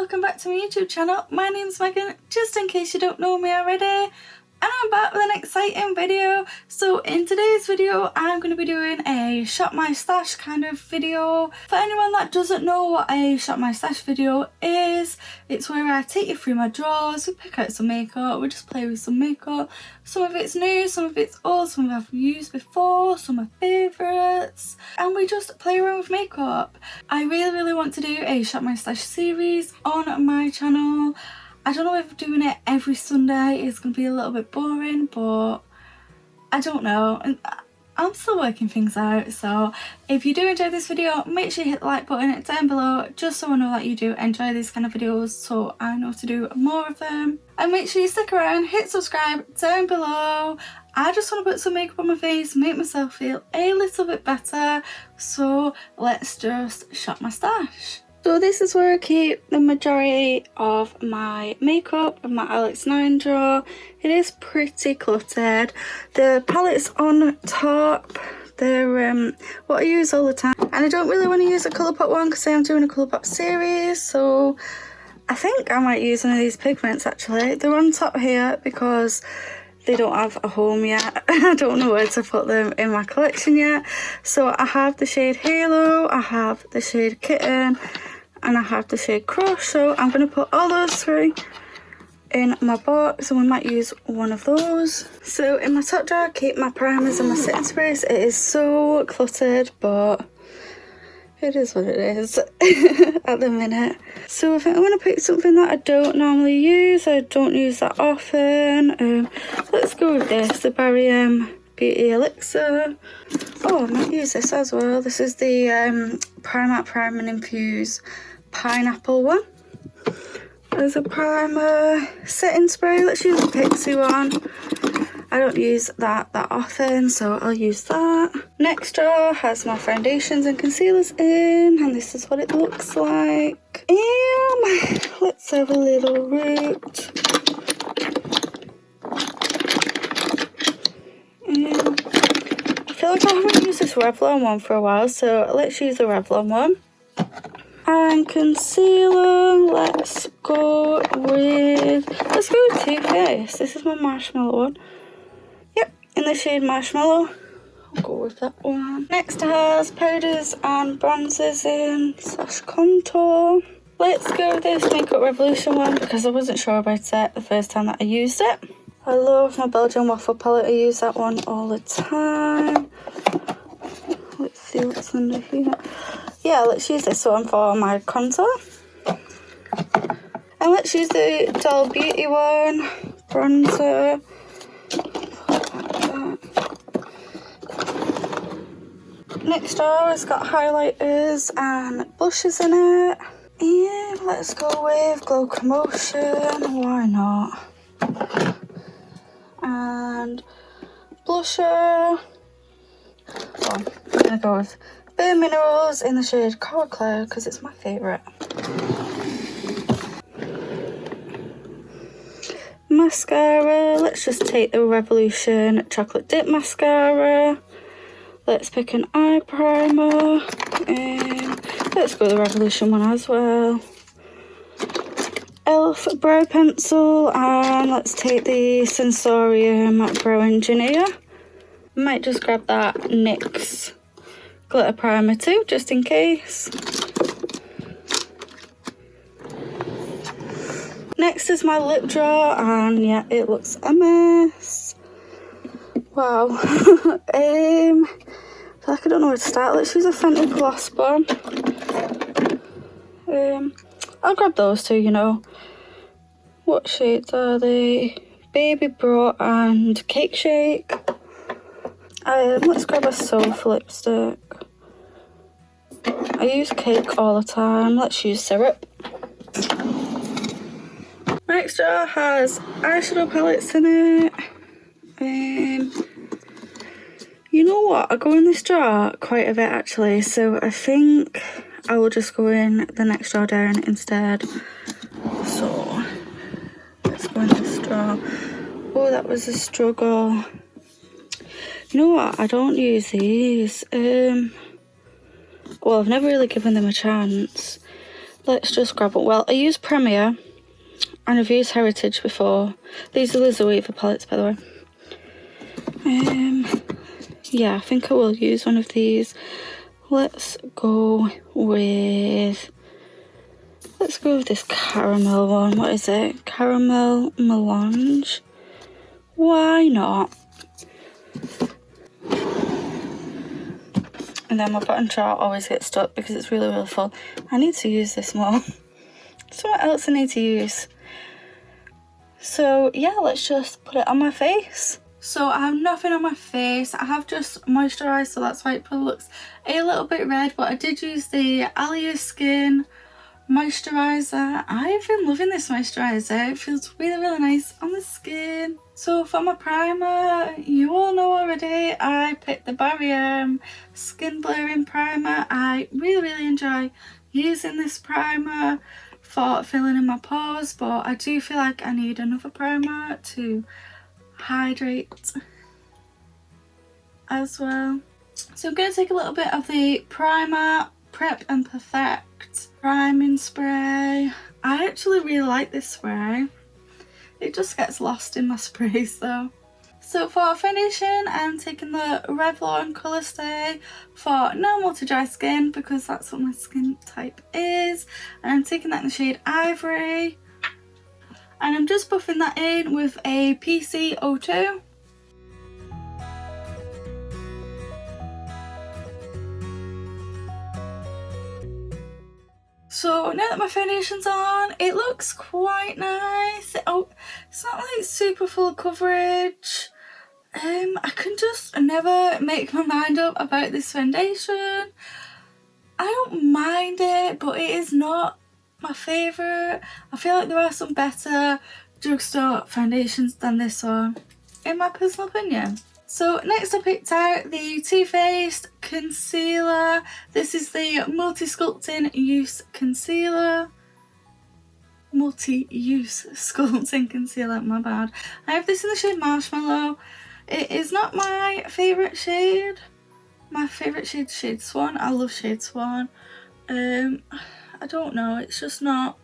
welcome back to my YouTube channel. My name's Megan, just in case you don't know me already. And I'm back with an exciting video. So in today's video, I'm going to be doing a shop my stash kind of video. For anyone that doesn't know what a shop my stash video is, it's where I take you through my drawers, we pick out some makeup, we just play with some makeup. Some of it's new, some of it's old, some I've used before, some are favourites. And we just play around with makeup. I really want to do a shop my stash series on my channel. I don't know if doing it every Sunday is going to be a little bit boring, but I don't know. I'm still working things out, so if you do enjoy this video, make sure you hit the like button down below, just so I know that you do enjoy these kind of videos, so I know to do more of them. And make sure you stick around, hit subscribe down below. I just want to put some makeup on my face, make myself feel a little bit better, so let's just shop my stash. So this is where I keep the majority of my makeup in my Alex 9 drawer. It is pretty cluttered. The palettes on top, they're what I use all the time. And I don't really want to use a Colourpop one because I'm doing a Colourpop series. So I think I might use one of these pigments actually. They're on top here because they don't have a home yet. I don't know where to put them in my collection yet. So I have the shade Halo, I have the shade Kitten, and I have the shade Crush. So I'm going to put all those three in my box and we might use one of those. So in my top drawer I keep my primers and my setting sprays. It is so cluttered, but it is what it is at the minute. So I think I'm going to pick something that I don't normally use. I don't use that often. Let's go with this, the Barium Beauty Elixir. Oh, I might use this as well. This is the Prime and Infuse Pineapple one. There's a primer, setting spray. Let's use the Pixie one. I don't use that often, so I'll use that. Next drawer has my foundations and concealers in, and this is what it looks like. Let's have a little root. I feel like I haven't used this Revlon one for a while, so let's use the Revlon one. And concealer, let's go with Too Faced. This is my marshmallow one. Yep, in the shade Marshmallow. I'll go with that one. Next has powders and bronzers in, / contour. Let's go with this Makeup Revolution one because I wasn't sure about it the first time that I used it. I love my Belgian waffle palette. I use that one all the time. Let's see what's under here. Yeah, let's use this one for my contour. And let's use the Doll Beauty one, bronzer. Next drawer has got highlighters and blushes in it. And let's go with Glow Commotion, why not? And blusher. Oh, I'm gonna go with Bare Minerals in the shade Coral Cloud because it's my favourite. Mascara, let's just take the Revolution Chocolate Dip Mascara. Let's pick an eye primer and let's go with the Revolution one as well. Elf brow pencil, and let's take the Sensorium Brow Engineer. Might just grab that NYX glitter primer too, just in case. Next is my lip drawer, and yeah, it looks a mess. Wow. I feel like I don't know where to start. Let's use a Fenty gloss bomb. I'll grab those two, you know. What shades are they? Baby Bro and Cake Shake. Let's grab a Soft lipstick. I use Cake all the time. Let's use Syrup. Next drawer has eyeshadow palettes in it. You know what? I go in this drawer quite a bit actually, so I think I will just go in the next drawer down instead. So let's go in this drawer. Oh, that was a struggle. You know what? I don't use these. Well, I've never really given them a chance. let's just grab it. Well, I used Premier and I've used Heritage before. These are the Zoeva palettes, by the way. Yeah, I think I will use one of these. Let's go with this caramel one. What is it? Caramel Melange. Why not? And then my bottom jar always gets stuck because it's really, really full. I need to use this more. Something else I need to use. So yeah, let's just put it on my face. So I have nothing on my face. I have just moisturised, so that's why it probably looks a little bit red. But I did use the Allia Skin moisturiser. I've been loving this moisturiser. It feels really, really nice on the skin. So for my primer, you all know already, I picked the Barium Skin Blurring Primer. I really, really enjoy using this primer for filling in my pores, but I do feel like I need another primer to hydrate as well. So I'm going to take a little bit of the primer Prep and Perfect priming spray. I actually really like this spray. It just gets lost in my sprays though. So for foundation, I'm taking the Revlon Colour Stay for normal to dry skin because that's what my skin type is. And I'm taking that in the shade Ivory. And I'm just buffing that in with a Pixie 02. So now that my foundation's on, it looks quite nice. Oh, it's not like super full coverage. I can just never make my mind up about this foundation. I don't mind it, but it is not my favourite. I feel like there are some better drugstore foundations than this one, in my personal opinion. So next I picked out the Too Faced Concealer. This is the Multi-Sculpting Use Concealer. Multi-Use Sculpting Concealer, my bad. I have this in the shade Marshmallow. It is not my favourite shade. My favourite shade is shade Swan. I love shade Swan. I don't know, it's just not...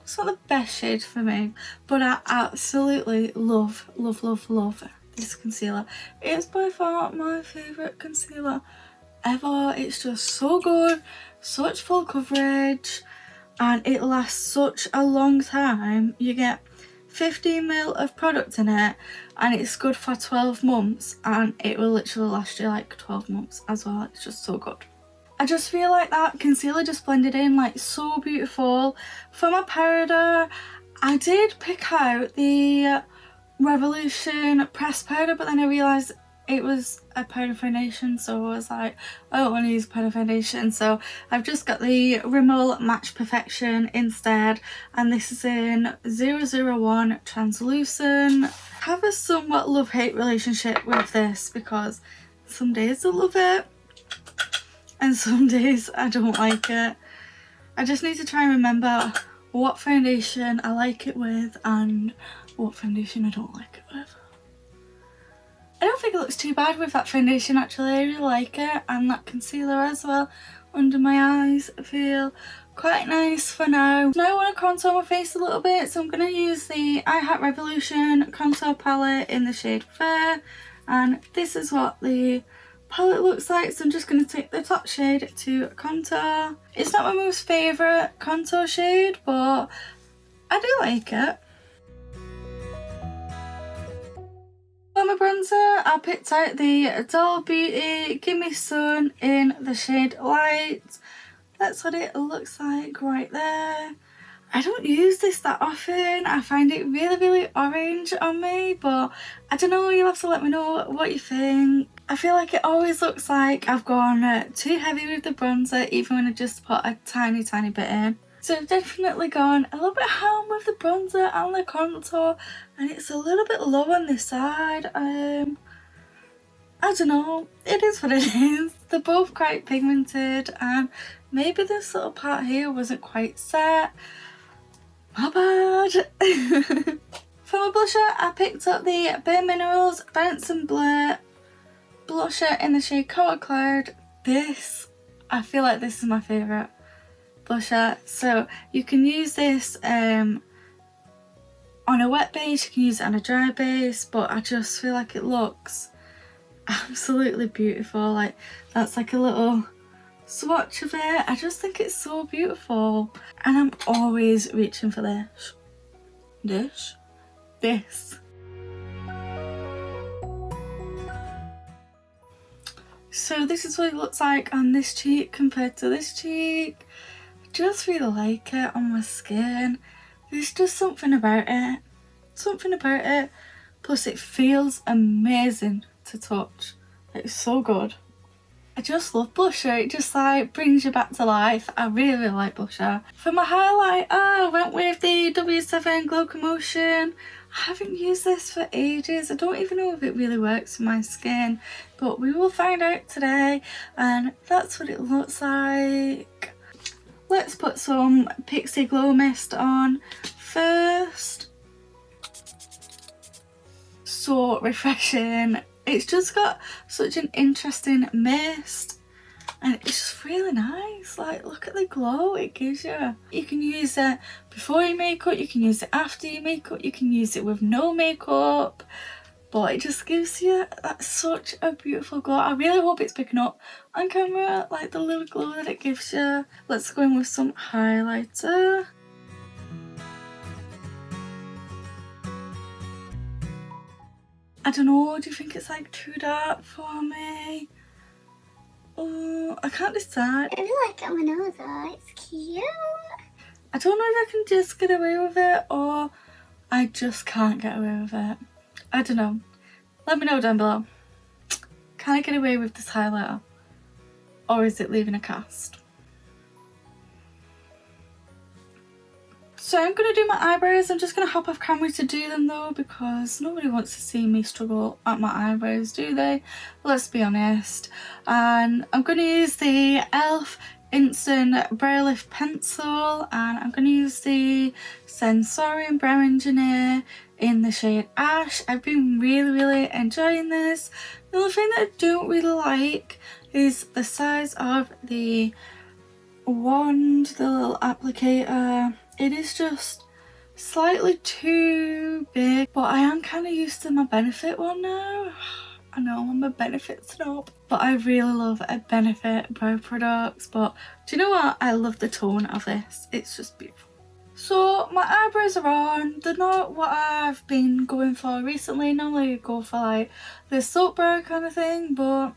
It's not the best shade for me, but I absolutely love, love, love, love this concealer. It's by far my favourite concealer ever. It's just so good, such full coverage, and it lasts such a long time. You get 15ml of product in it, and it's good for 12 months, and it will literally last you like 12 months as well. It's just so good. I just feel like that concealer just blended in like so beautiful. For my powder, I did pick out the Revolution pressed powder, but then I realised it was a powder foundation, so I was like, I don't want to use powder foundation, so I've just got the Rimmel Match Perfection instead, and this is in 001 Translucent. I have a somewhat love-hate relationship with this because some days I love it and some days I don't like it. I just need to try and remember what foundation I like it with and what foundation I don't like it with. I don't think it looks too bad with that foundation actually. I really like it, and that concealer as well under my eyes feel quite nice for now. Now I want to contour my face a little bit, so I'm going to use the I Hat Revolution contour palette in the shade Fair, and this is what the palette looks like. So I'm just going to take the top shade to contour. It's not my most favourite contour shade, but I do like it. For my bronzer, I picked out the Doll Beauty Gimme Sun in the shade Light. That's what it looks like right there. I don't use this that often. I find it really, really orange on me, but I don't know, you'll have to let me know what you think. I feel like it always looks like I've gone too heavy with the bronzer, even when I just put a tiny, tiny bit in. So I've definitely gone a little bit hard with the bronzer and the contour, and it's a little bit low on this side. I don't know, it is what it is. They're both quite pigmented, and maybe this little part here wasn't quite set. My bad. For my blusher, I picked up the Bare Minerals Benson Blur blusher in the shade Coral Cloud. This, I feel like this is my favourite blusher. So you can use this on a wet base, you can use it on a dry base, but I just feel like it looks absolutely beautiful. Like that's like a little swatch of it. I just think it's so beautiful, and I'm always reaching for this. So this is what it looks like on this cheek compared to this cheek. I just really like it on my skin. There's just something about it. Plus it feels amazing to touch. It's so good. I just love blusher. It just like brings you back to life. I really like blusher. For my highlight, I went with the W7 Glow Commotion. I haven't used this for ages. I don't even know if it really works for my skin, but we will find out today, and that's what it looks like. Let's put some Pixie Glow Mist on first. So refreshing. It's just got such an interesting mist, and it's just really nice. Like, look at the glow it gives you. You can use it before your makeup, you can use it after your makeup, you can use it with no makeup, but it just gives you that such a beautiful glow. I really hope it's picking up on camera, like the little glow that it gives you. Let's go in with some highlighter. I don't know, do you think it's like too dark for me? Oh, I can't decide. I really like it on my nose though, it's cute. I don't know if I can just get away with it, or I just can't get away with it. I don't know. Let me know down below. Can I get away with this highlighter? Or is it leaving a cast? So I'm going to do my eyebrows. I'm just going to hop off camera to do them though, because nobody wants to see me struggle at my eyebrows, do they? Let's be honest. And I'm going to use the e.l.f. Instant Brow Lift Pencil, and I'm going to use the Sensorium Brow Engineer in the shade Ash. I've been really enjoying this. The only thing that I don't really like is the size of the wand, the little applicator. It is just slightly too big, but I am kind of used to my Benefit one now. I know I'm a Benefit snob, but I really love a Benefit brow products. But do you know what? I love the tone of this. It's just beautiful. So my eyebrows are on. They're not what I've been going for recently. Normally I go for like the soap brow kind of thing, but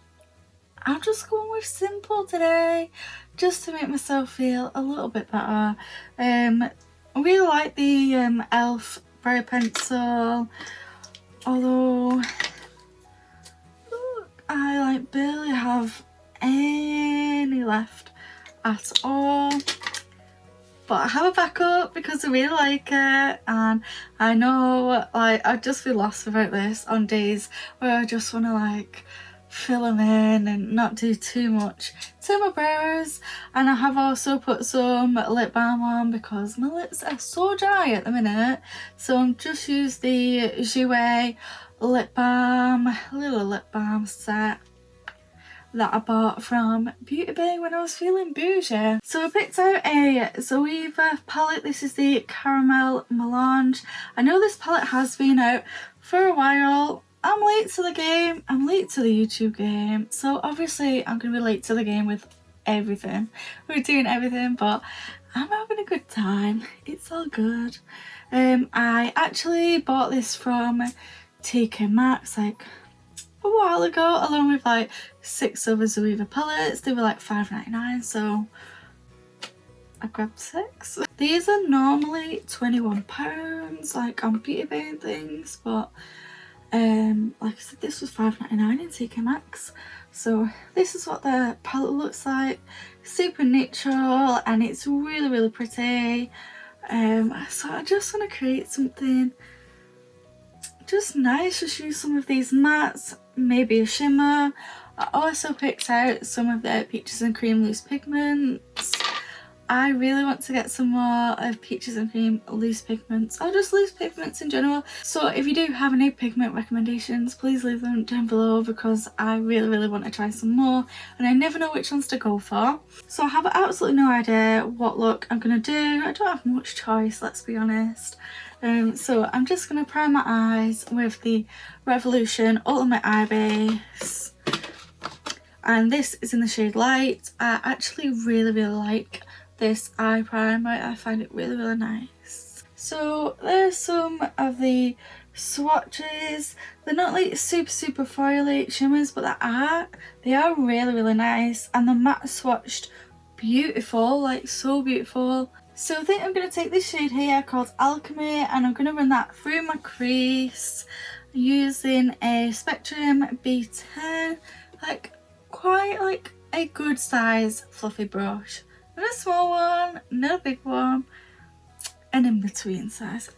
I'm just going with simple today, just to make myself feel a little bit better. I really like the e.l.f. brow pencil, although I like barely have any left at all. But I have a backup because I really like it, and I know like I just feel lost without this on days where I just want to like fill them in and not do too much to my brows. And I have also put some lip balm on because my lips are so dry at the minute, so I'm just used the Jouer lip balm, little lip balm set that I bought from Beauty Bay when I was feeling bougie. So I picked out a Zoeva palette. This is the Caramel Melange. I know this palette has been out for a while. I'm late to the game, I'm late to the YouTube game, so obviously I'm going to be late to the game with everything. We're doing everything, but I'm having a good time. It's all good. I actually bought this from TK Maxx like a while ago, along with like 6 other Zoeva palettes. They were like $5.99, so I grabbed 6. These are normally £21 like on Beauty Bay and things, but like I said, this was $5.99 in TK Maxx. So this is what the palette looks like. Super neutral, and it's really pretty. So I just want to create something just nice. Just use some of these mattes, maybe a shimmer. I also picked out some of the Peaches and Cream loose pigments, I really want to get some more of Peaches and Cream loose pigments, or just loose pigments in general. So if you do have any pigment recommendations, please leave them down below, because I really want to try some more and I never know which ones to go for. So I have absolutely no idea what look I'm going to do. I don't have much choice, let's be honest. So I'm just going to prime my eyes with the Revolution Ultimate Eye Base. And this is in the shade Light. I actually really like this eye primer. I find it really nice. So there's some of the swatches. They're not like super foily shimmers, but they are really nice, and the matte swatched beautiful, like so beautiful. So I think I'm going to take this shade here called Alchemy, and I'm going to run that through my crease using a Spectrum B10, like quite like a good size fluffy brush. Not a small one, not a big one, an in-between size.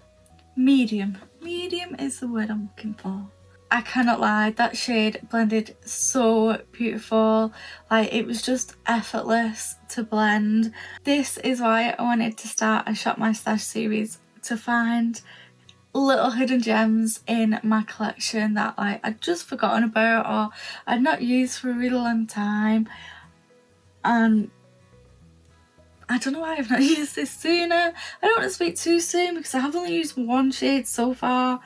Medium is the word I'm looking for. I cannot lie, that shade blended so beautiful, like it was just effortless to blend. This is why I wanted to start a Shop My Stash series, to find little hidden gems in my collection that like I'd just forgotten about or I'd not used for a really long time. And I don't know why I've not used this sooner. I don't want to speak too soon because I have only used one shade so far.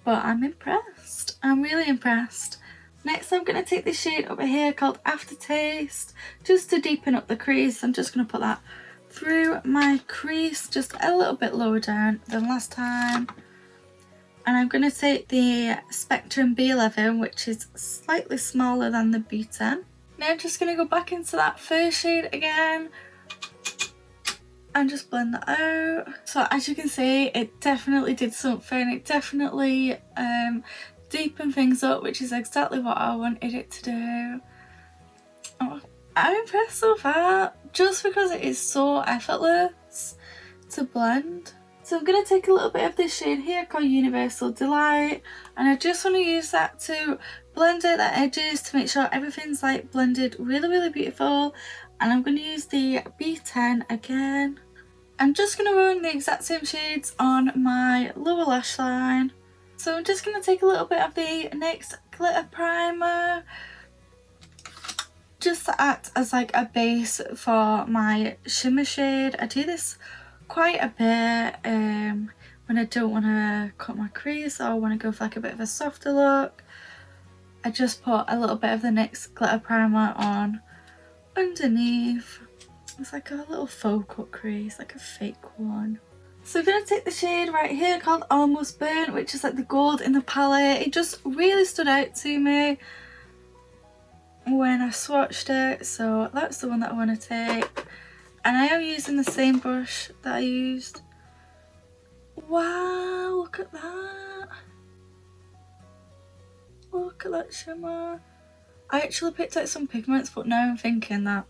But I'm impressed. I'm really impressed. Next I'm going to take this shade over here called Aftertaste, just to deepen up the crease. I'm just going to put that through my crease, just a little bit lower down than last time. And I'm going to take the Spectrum B11, which is slightly smaller than the B10. Now I'm just going to go back into that first shade again and just blend that out. So as you can see, it definitely did something. It definitely deepened things up, which is exactly what I wanted it to do. Oh, I'm impressed so far, just because it is so effortless to blend. So I'm going to take a little bit of this shade here called Universal Delight, and I just want to use that to blend out the edges to make sure everything's like blended really beautiful. And I'm going to use the B10 again. I'm just going to run the exact same shades on my lower lash line. So I'm just going to take a little bit of the NYX glitter primer, just to act as like a base for my shimmer shade. I do this quite a bit when I don't want to cut my crease or want to go for like a bit of a softer look. I just put a little bit of the NYX glitter primer on underneath. It's like a little faux cut crease, like a fake one. So I'm going to take the shade right here called Almost Burnt, which is like the gold in the palette. It just really stood out to me when I swatched it, so that's the one that I want to take. And I am using the same brush that I used. Wow, look at that. Look at that shimmer. I actually picked out some pigments, but now I'm thinking that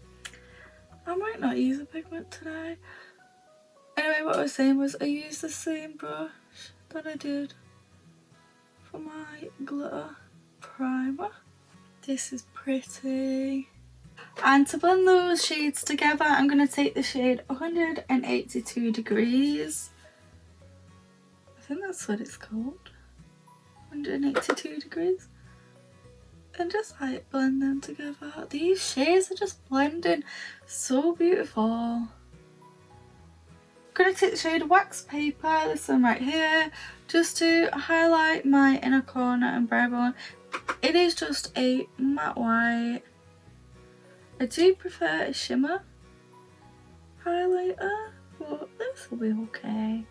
I might not use a pigment today. Anyway, what I was saying was I used the same brush that I did for my glitter primer. This is pretty. And to blend those shades together, I'm going to take the shade 182 Degrees. I think that's what it's called. 182 Degrees. And just like blend them together. These shades are just blending so beautiful. I'm going to take the shade Wax Paper, this one right here, just to highlight my inner corner and brow bone. It is just a matte white. I do prefer a shimmer highlighter, but this will be okay.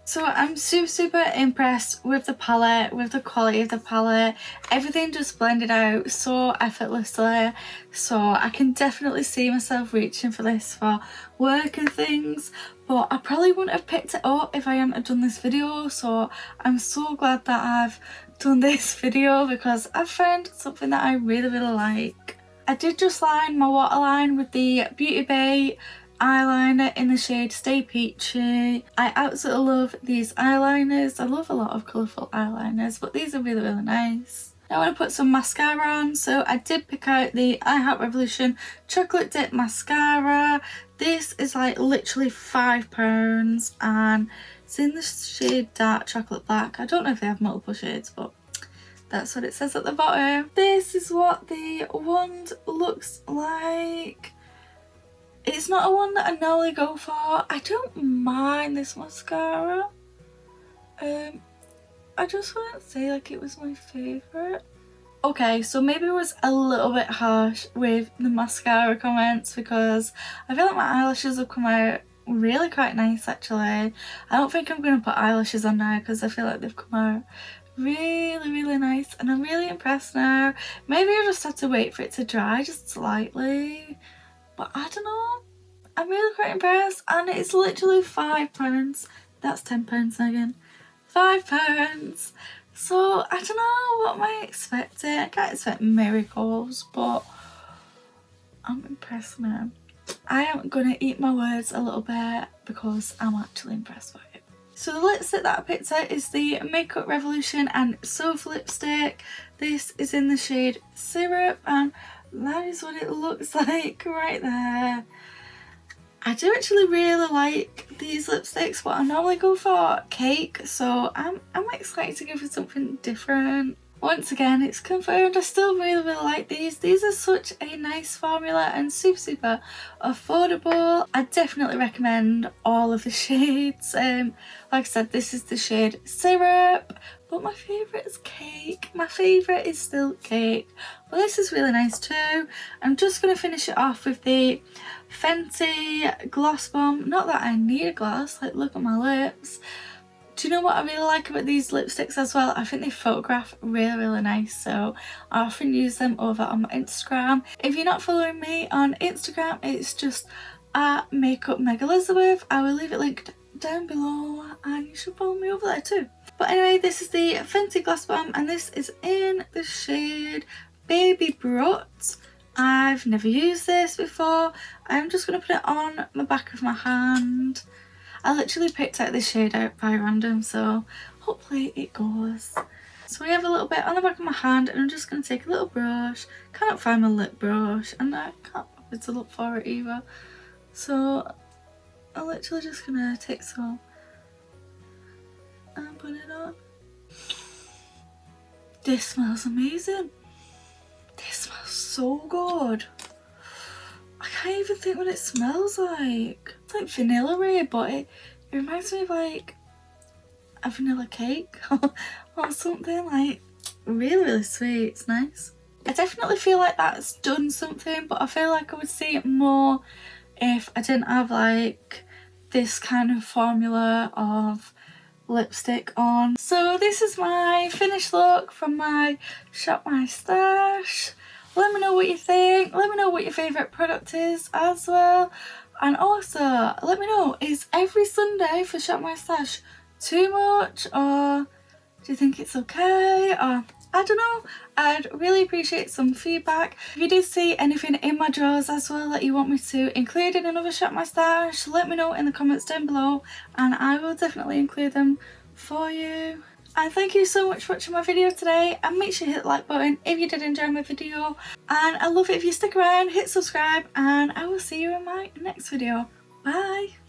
So I'm super impressed with the palette, with the quality of the palette. Everything just blended out so effortlessly. So I can definitely see myself reaching for this for work and things. But I probably wouldn't have picked it up if I hadn't done this video. So I'm so glad that I've done this video because I've found something that I really like. I did just line my waterline with the Beauty Bay eyeliner in the shade Stay Peachy. I absolutely love these eyeliners. I love a lot of colourful eyeliners, but these are really nice. Now I want to put some mascara on, so I did pick out the I Heart Revolution Chocolate Dip Mascara. This is like literally £5 and it's in the shade Dark Chocolate Black. I don't know if they have multiple shades, but that's what it says at the bottom. This is what the wand looks like. It's not a one that I normally go for. I don't mind this mascara. I just wouldn't say like it was my favourite. Okay, so maybe it was a little bit harsh with the mascara comments because I feel like my eyelashes have come out really quite nice actually. I don't think I'm going to put eyelashes on now because I feel like they've come out really nice and I'm really impressed now. Maybe I just had to wait for it to dry just slightly, but I don't know. I'm really quite impressed and it's literally £5. That's £10 again. £5. So I don't know what am I expecting. I can't expect miracles, but I'm impressed now. I am gonna eat my words a little bit because I'm actually impressed by it. So the lipstick that I picked out is the Makeup Revolution and Soap lipstick. This is in the shade Syrup and that is what it looks like right there. I do actually really like these lipsticks, but I normally go for Cake, so I'm excited to go for something different. Once again, it's confirmed I still really like these. These are such a nice formula and super affordable. I definitely recommend all of the shades. Like I said, this is the shade Syrup, but my favourite is Cake. My favourite is still Cake, but this is really nice too. I'm just going to finish it off with the Fenty Gloss Bomb. Not that I need a gloss, like look at my lips. Do you know what I really like about these lipsticks as well? I think they photograph really nice, so I often use them over on my Instagram. If you're not following me on Instagram, it's just at Makeup Meg Elizabeth. I will leave it linked down below and you should follow me over there too. But anyway, this is the Fenty Gloss Bomb and this is in the shade Baby Brut. I've never used this before. I'm just going to put it on the back of my hand. I literally picked out this shade out by random, so hopefully it goes. So we have a little bit on the back of my hand and I'm just going to take a little brush. Can't find my lip brush and I can't bother to look for it either. So I'm literally just going to take some and put it on. This smells amazing. This smells so good. I can't even think what it smells like. It's like vanilla-y, but it reminds me of like a vanilla cake or something, like really sweet. It's nice. I definitely feel like that's done something, but I feel like I would see it more if I didn't have like this kind of formula of lipstick on. So this is my finished look from my Shop My Stash. Let me know what you think. Let me know what your favourite product is as well. And also, let me know, is every Sunday for Shop My Stash too much? Or do you think it's okay? Or I don't know. I'd really appreciate some feedback. If you did see anything in my drawers as well that you want me to include in another Shop My Stash, let me know in the comments down below and I will definitely include them for you. And thank you so much for watching my video today and make sure you hit the like button if you did enjoy my video. And I love it if you stick around, hit subscribe and I will see you in my next video. Bye!